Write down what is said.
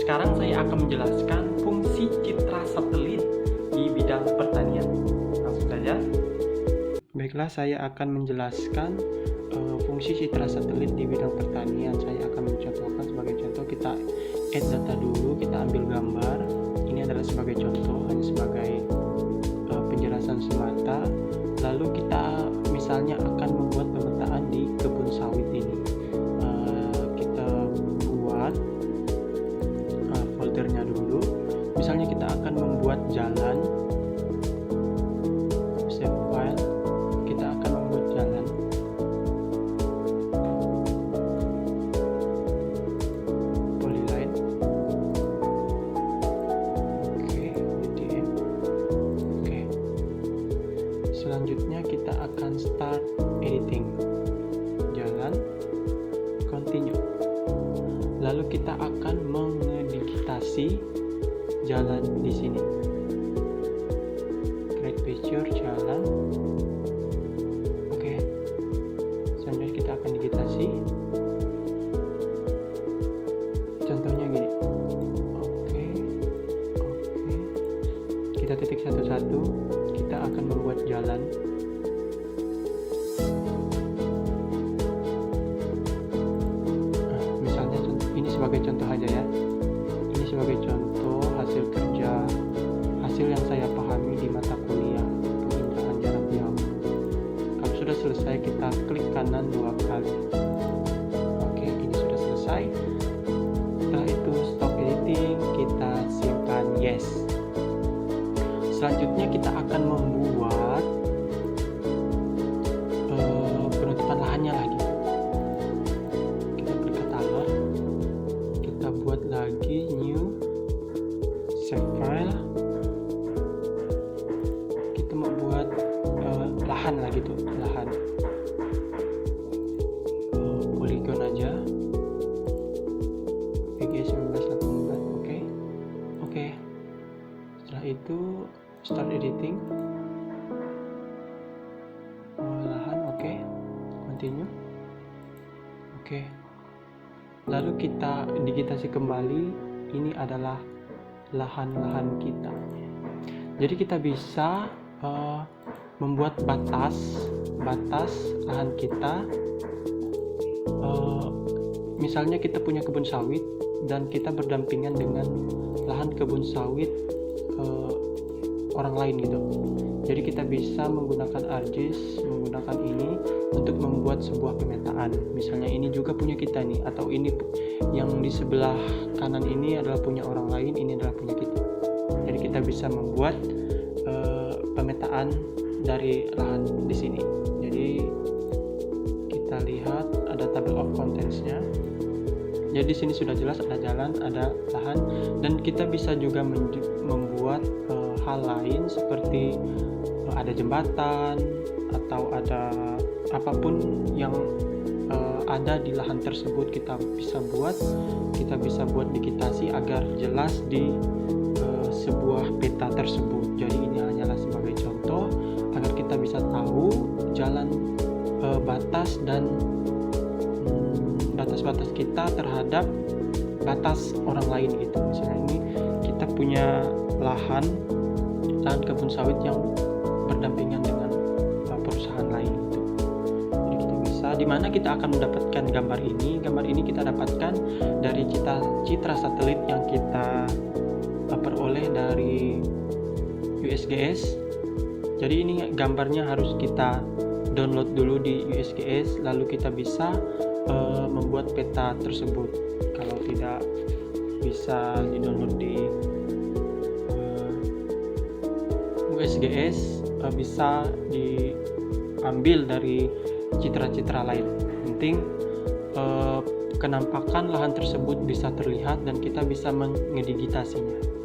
sekarang saya akan menjelaskan fungsi citra satelit di bidang pertanian. Langsung saja. Baiklah, saya akan menjelaskan fungsi citra satelit di bidang pertanian. Saya akan mencontohkan sebagai contoh, kita add data dulu, kita ambil gambar. Ini adalah sebagai contoh, hanya sebagai penjelasan semata. Lalu kita misalnya akan membuat pemetaan di kebun sawit ini. Kita buat foldernya dulu. Misalnya kita akan membuat jalan, save file. Kita akan membuat jalan. Polyline. Oke, BDM. Oke. Selanjutnya kita akan start editing. Jalan, continue. Lalu kita akan mengeditasi jalan di sini. Create picture jalan. Oke. Selanjutnya kita akan digitasi. Contohnya gini. Oke. Kita titik satu-satu. Kita akan membuat jalan. Misalnya ini sebagai contoh aja ya. Ini sebagai contoh hasil kerja, hasil yang saya pahami di mata kuliah penginderaan jarak jauh. Kalau sudah selesai, kita klik kanan 2 kali. Oke, ini sudah selesai. Setelah itu stop editing, kita simpan yes. Selanjutnya kita akan membuat penutupan lahannya lagi. Kita klik katalog, kita buat lagi new, save file. Kita mau buat lahan lagi tuh, lahan polygon aja, PG 1918. Oke. Setelah itu start editing. Lahan, oke. Continue. Oke. Lalu kita digitasi kembali. Ini adalah lahan-lahan kita. Jadi kita bisa membuat batas lahan kita. Misalnya kita punya kebun sawit dan kita berdampingan dengan lahan kebun sawit orang lain gitu. Jadi kita bisa menggunakan ArcGIS, menggunakan ini untuk membuat sebuah pemetaan. Misalnya ini juga punya kita nih, atau ini yang di sebelah kanan ini adalah punya orang lain, ini adalah punya kita. Jadi kita bisa membuat pemetaan dari lahan di sini. Jadi kita lihat ada table of contents-nya. Jadi di sini sudah jelas ada jalan, ada lahan, dan kita bisa juga membuat hal lain seperti ada jembatan atau ada apapun yang ada di lahan tersebut kita bisa buat digitasi agar jelas di sebuah peta tersebut. Jadi ini hanyalah sebagai contoh agar kita bisa tahu jalan batas dan batas-batas kita terhadap batas orang lain gitu. Misalnya ini kita punya lahan kebun sawit yang berdampingan dengan perusahaan lain gitu. Jadi kita bisa, di mana kita akan mendapatkan gambar ini. Gambar ini kita dapatkan dari citra satelit yang kita peroleh dari USGS. Jadi ini gambarnya harus kita download dulu di USGS, lalu kita bisa membuat peta tersebut. Kalau tidak bisa di-download di USGS, bisa diambil dari citra-citra lain. Penting kenampakan lahan tersebut bisa terlihat dan kita bisa mengeditasinya.